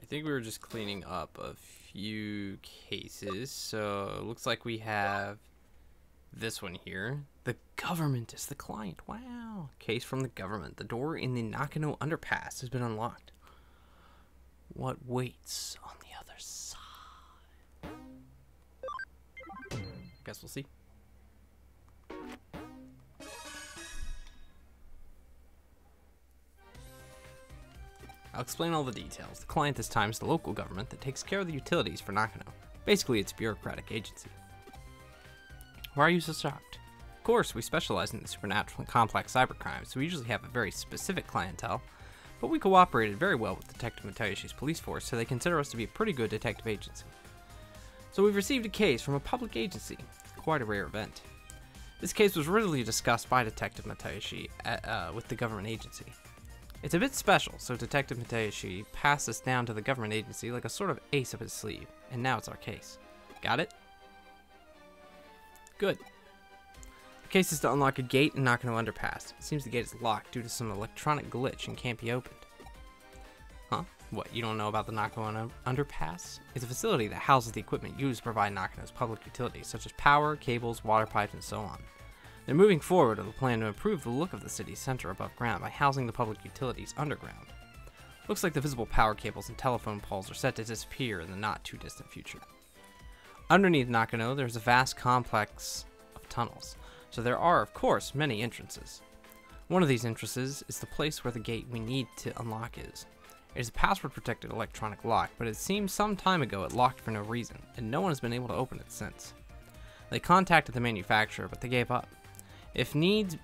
I think we were just cleaning up a few cases. So it looks like we have this one here. The government is the client. Wow. Case from the government. The door in the Nakano underpass has been unlocked. What waits on the other side? Guess we'll see. I'll explain all the details. The client this time is the local government that takes care of the utilities for Nakano. Basically, it's a bureaucratic agency. Why are you so shocked? Of course, we specialize in the supernatural and complex cybercrimes, so we usually have a very specific clientele, but we cooperated very well with Detective Matayoshi's police force, so they consider us to be a pretty good detective agency. So we've received a case from a public agency. Quite a rare event. This case was originally discussed by Detective Matayoshi with the government agency. It's a bit special, so Detective Matayoshi passed this down to the government agency like a sort of ace up his sleeve, and now it's our case. Got it? Good. The case is to unlock a gate in Nakano Underpass. It seems the gate is locked due to some electronic glitch and can't be opened. Huh? What, you don't know about the Nakano Underpass? It's a facility that houses the equipment used to provide Nakano's public utilities, such as power, cables, water pipes, and so on. They're moving forward with a plan to improve the look of the city's center above ground by housing the public utilities underground. Looks like the visible power cables and telephone poles are set to disappear in the not-too-distant future. Underneath Nakano, there's a vast complex of tunnels, so there are, of course, many entrances. One of these entrances is the place where the gate we need to unlock is. It is a password-protected electronic lock, but it seems some time ago it locked for no reason, and no one has been able to open it since. They contacted the manufacturer, but they gave up. If needs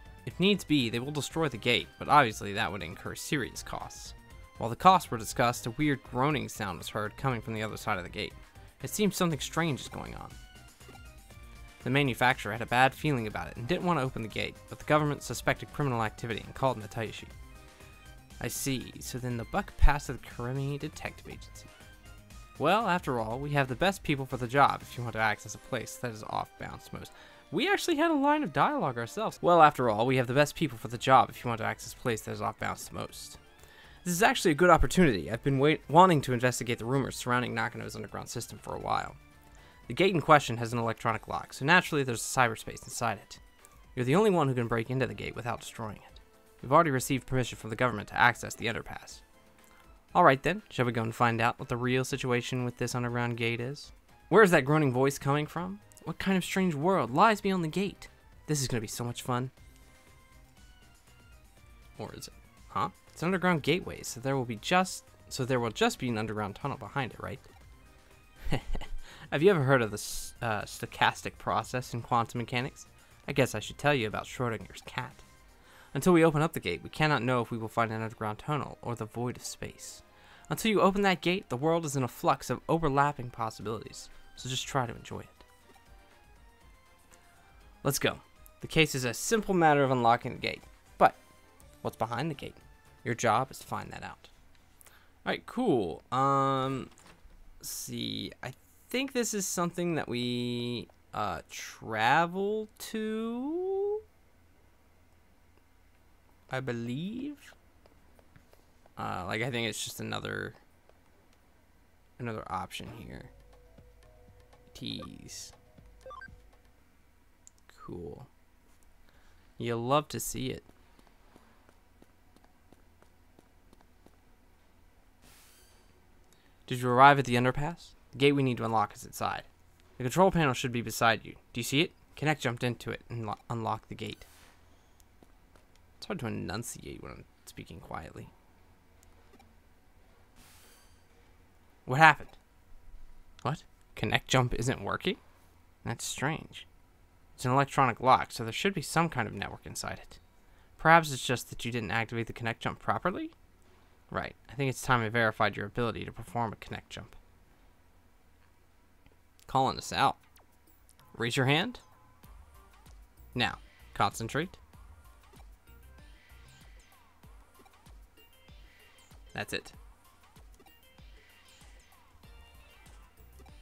be, they will destroy the gate, but obviously that would incur serious costs. While the costs were discussed, a weird groaning sound was heard coming from the other side of the gate. It seems something strange is going on. The manufacturer had a bad feeling about it and didn't want to open the gate, but the government suspected criminal activity and called Matayoshi. I see, so then the buck passed to the Karemi Detective Agency. Well, after all, we have the best people for the job if you want to access a place that is off-bounds most. We actually had a line of dialogue ourselves. Well, after all, we have the best people for the job if you want to access a place that is off-bounds the most. This is actually a good opportunity. I've been wanting to investigate the rumors surrounding Nakano's underground system for a while. The gate in question has an electronic lock, so naturally there's a cyberspace inside it. You're the only one who can break into the gate without destroying it. We've already received permission from the government to access the underpass. Alright then, shall we go and find out what the real situation with this underground gate is? Where is that groaning voice coming from? What kind of strange world lies beyond the gate? This is going to be so much fun. Or is it? Huh? It's an underground gateway, so there will just be an underground tunnel behind it, right? Have you ever heard of the stochastic process in quantum mechanics? I guess I should tell you about Schrodinger's cat. Until we open up the gate, we cannot know if we will find an underground tunnel or the void of space. Until you open that gate, the world is in a flux of overlapping possibilities, so just try to enjoy it. Let's go. The case is a simple matter of unlocking the gate, but what's behind the gate? Your job is to find that out. Alright, cool. Let's see. I think this is something that we travel to, I believe. I think it's just another option here. Tease. Cool. You'll love to see it. Did you arrive at the underpass? The gate we need to unlock is inside. The control panel should be beside you. Do you see it? Connect jumped into it and unlock the gate. It's hard to enunciate when I'm speaking quietly. What happened? What? Connect jump isn't working? That's strange. It's an electronic lock, so there should be some kind of network inside it. Perhaps it's just that you didn't activate the connect jump properly? Right. I think it's time I verified your ability to perform a connect jump. Calling us out. Raise your hand. Now, concentrate. That's it.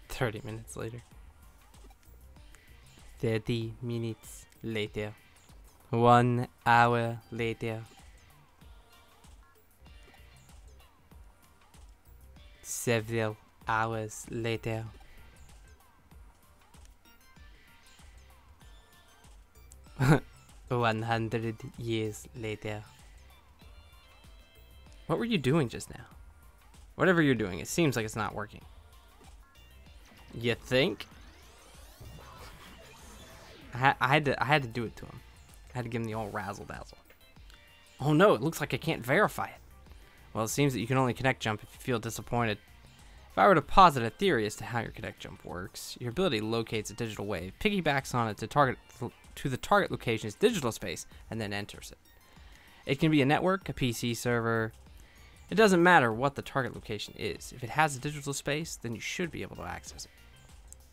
30 minutes later. 30 minutes later. 1 hour later. Several hours later. "100 years later." What were you doing just now? Whatever you're doing, it seems like it's not working. You think? I had to do it to him. I had to give him the old razzle dazzle. Oh no, it looks like I can't verify it. Well, it seems that you can only connect jump if you feel disappointed. If I were to posit a theory as to how your connect jump works, your ability locates a digital wave, piggybacks on it to the target location's digital space, and then enters it. It can be a network, a PC server. It doesn't matter what the target location is. If it has a digital space, then you should be able to access it.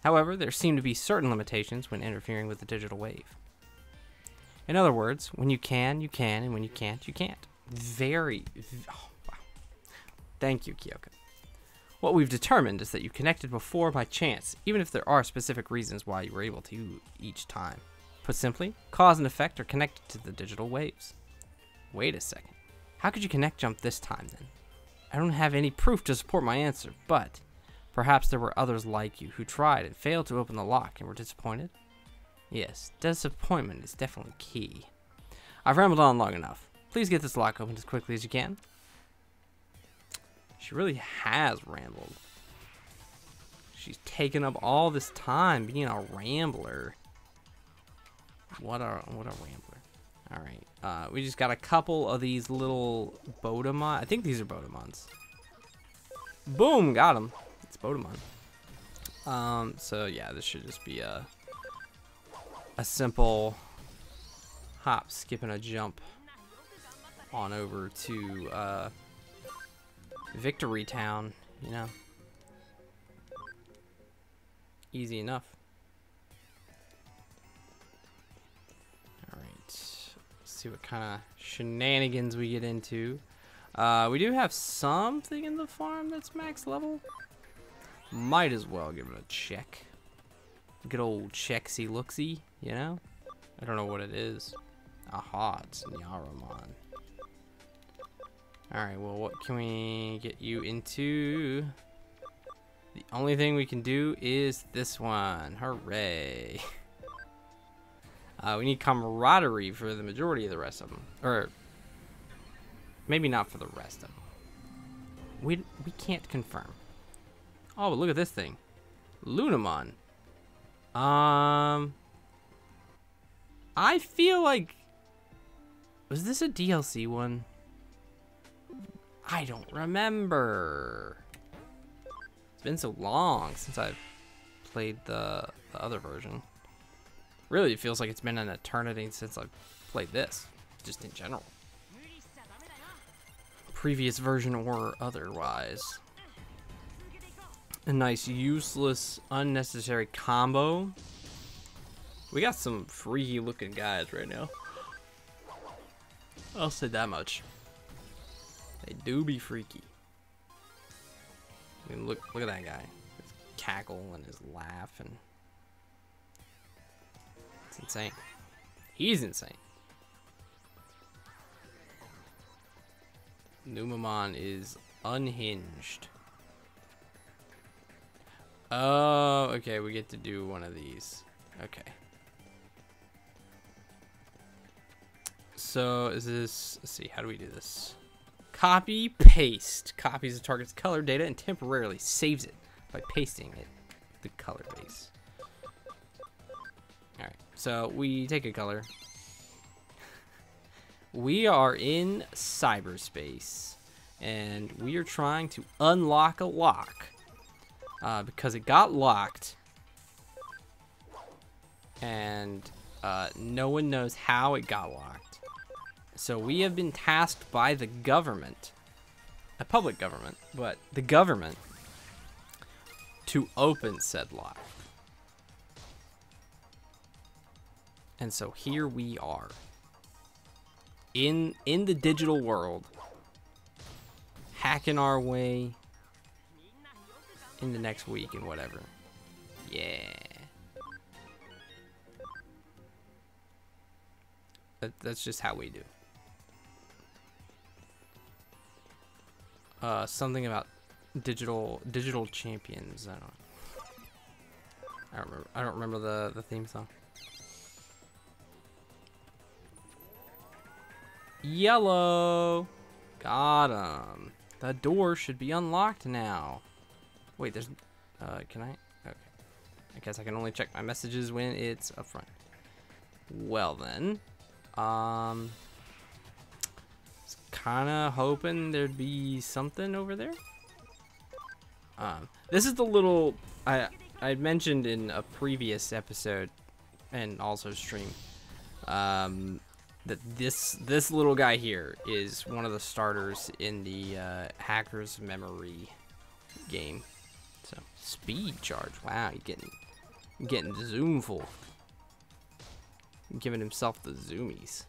However, there seem to be certain limitations when interfering with the digital wave. In other words, when you can, and when you can't, you can't. Oh, wow. Thank you, Kyoka. What we've determined is that you connected before by chance, even if there are specific reasons why you were able to each time. Put simply, cause and effect are connected to the digital waves. Wait a second. How could you connect jump this time then? I don't have any proof to support my answer, but perhaps there were others like you who tried and failed to open the lock and were disappointed? Yes, disappointment is definitely key. I've rambled on long enough. Please get this lock opened as quickly as you can. She really has rambled. She's taken up all this time being a rambler. What a rambler. Alright, we just got a couple of these little Bodemon. I think these are Bodemons. Boom, got him. It's Bodemon. So yeah, this should just be a simple hop, skip, and a jump on over to Victory Town, you know. Easy enough. Alright, let's see what kind of shenanigans we get into. We do have something in the farm that's max level. Might as well give it a check. Good old checksy looksy, you know? I don't know what it is. Aha, it's Nyaramon. Alright, well, what can we get you into? The only thing we can do is this one. Hooray. We need camaraderie for the majority of the rest of them. Or, maybe not for the rest of them. We can't confirm. Oh, but look at this thing. Lunamon. I feel like... Was this a DLC one? I don't remember. It's been so long since I've played the other version. Really, it feels like it's been an eternity since I've played this, just in general. Previous version or otherwise. A nice, useless, unnecessary combo. We got some freaky looking guys right now. I'll say that much. They do be freaky. I mean, look at that guy. His cackle and his laugh, and it's insane. He's insane. Numamon is unhinged. Oh, okay, we get to do one of these. Okay. So is this, let's see, how do we do this? Copy, paste. Copies the target's color data and temporarily saves it by pasting it the color base. Alright, so we take a color. We are in cyberspace, and we are trying to unlock a lock. Because it got locked, and no one knows how it got locked. So we have been tasked by the government, a public government, but the government, to open said lock. And so here we are, in the digital world, hacking our way in the next week and whatever. Yeah. That's just how we do. Something about digital champions. I don't remember the theme song. Yellow. Got him. The door should be unlocked now. Wait, there's can I? Okay. I guess I can only check my messages when it's up front. Well then, was kind of hoping there'd be something over there. This is the little I mentioned in a previous episode and also stream that this little guy here is one of the starters in the Hacker's Memory game. So speed charge. Wow, he's getting zoomful. Giving himself the zoomies.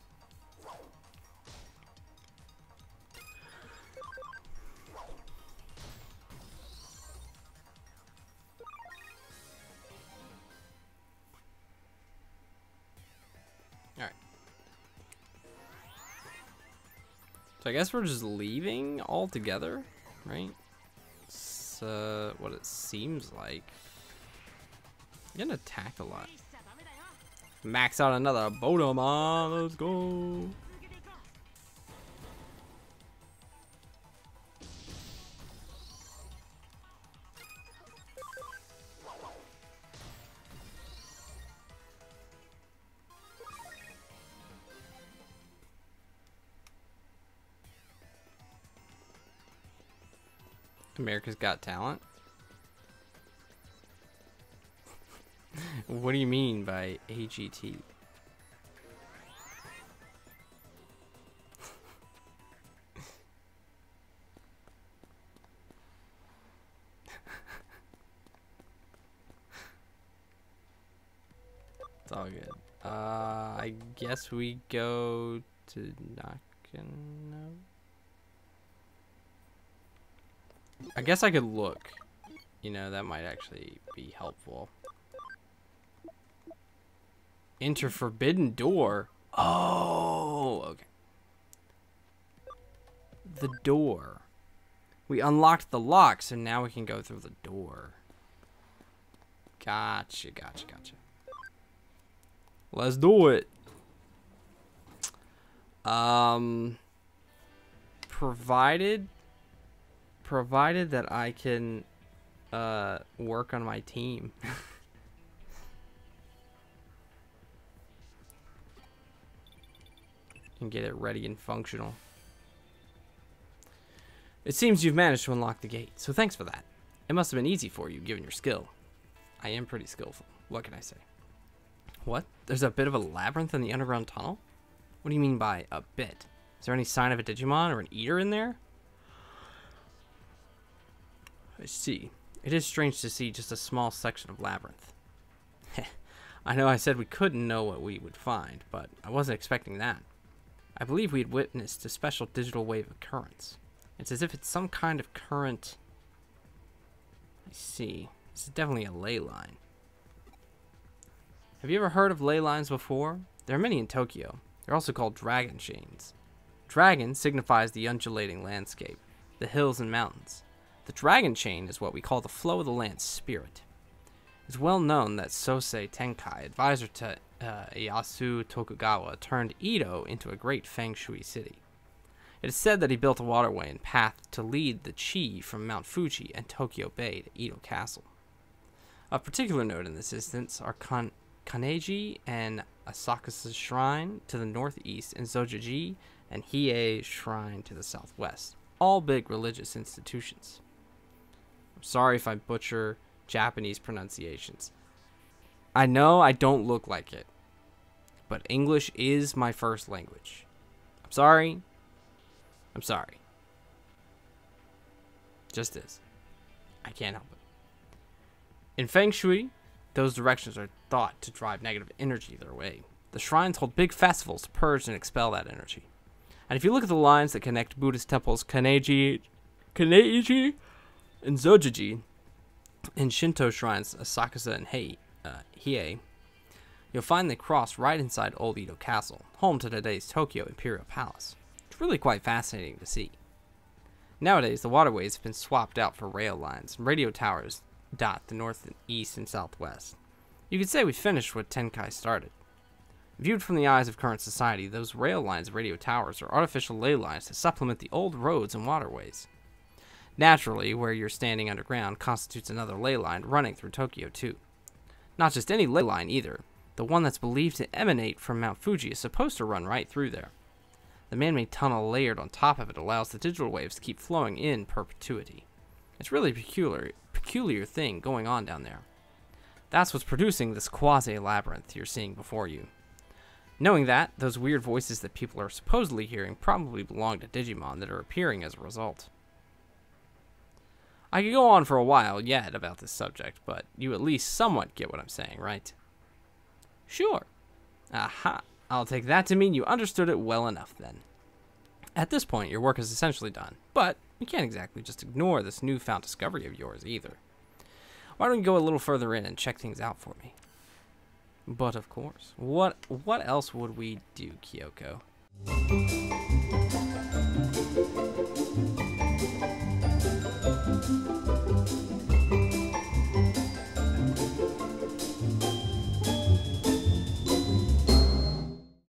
Alright. So I guess we're just leaving altogether, right? It's what it seems like. I'm getting attacked a lot. Max out another Bodemon. Let's go. America's Got Talent? What do you mean by AGT? It's all good. I guess we go to Nakano. I guess I could look. You know, that might actually be helpful. Enter forbidden door. Oh, okay. The door. We unlocked the lock, so now we can go through the door. Gotcha, gotcha, gotcha. Let's do it. Provided that I can work on my team. And get it ready and functional. It seems you've managed to unlock the gate, so thanks for that. It must have been easy for you, given your skill. I am pretty skillful. What can I say? What? There's a bit of a labyrinth in the underground tunnel? What do you mean by a bit? Is there any sign of a Digimon or an eater in there? I see. It is strange to see just a small section of labyrinth. I know I said we couldn't know what we would find, but I wasn't expecting that. I believe we had witnessed a special digital wave occurrence. It's as if it's some kind of current. I see. This is definitely a ley line. Have you ever heard of ley lines before? There are many in Tokyo. They're also called dragon chains. Dragon signifies the undulating landscape, the hills and mountains. The dragon chain is what we call the flow of the land's spirit. It's well known that Sosei Tenkai, advisor to Ieyasu Tokugawa, turned Edo into a great feng shui city. It is said that he built a waterway and path to lead the chi from Mount Fuji and Tokyo Bay to Edo Castle. Of particular note in this instance are Kaneji and Asakusa Shrine to the northeast and Zojoji and Hiei Shrine to the southwest, all big religious institutions. I'm sorry if I butcher Japanese pronunciations. I know I don't look like it, but English is my first language. I'm sorry. I'm sorry. Just is. I can't help it. In Feng Shui, those directions are thought to drive negative energy their way. The shrines hold big festivals to purge and expel that energy. And if you look at the lines that connect Buddhist temples Kaneji and Zojoji, and Shinto shrines Asakusa and Hiei, you'll find they cross right inside Old Edo Castle, home to today's Tokyo Imperial Palace. It's really quite fascinating to see. Nowadays, the waterways have been swapped out for rail lines, and radio towers dot the north, east, and southwest. You could say we finished what Tenkai started. Viewed from the eyes of current society, those rail lines and radio towers are artificial ley lines to supplement the old roads and waterways. Naturally, where you're standing underground constitutes another ley line running through Tokyo too. Not just any ley line either. The one that's believed to emanate from Mount Fuji is supposed to run right through there. The man-made tunnel layered on top of it allows the digital waves to keep flowing in perpetuity. It's really a peculiar thing going on down there. That's what's producing this quasi-labyrinth you're seeing before you. Knowing that, those weird voices that people are supposedly hearing probably belong to Digimon that are appearing as a result. I could go on for a while yet about this subject, but you at least somewhat get what I'm saying, right? Sure. Aha. I'll take that to mean you understood it well enough then. At this point, your work is essentially done, but you can't exactly just ignore this newfound discovery of yours either. Why don't you go a little further in and check things out for me? But of course, what else would we do, Kyoko?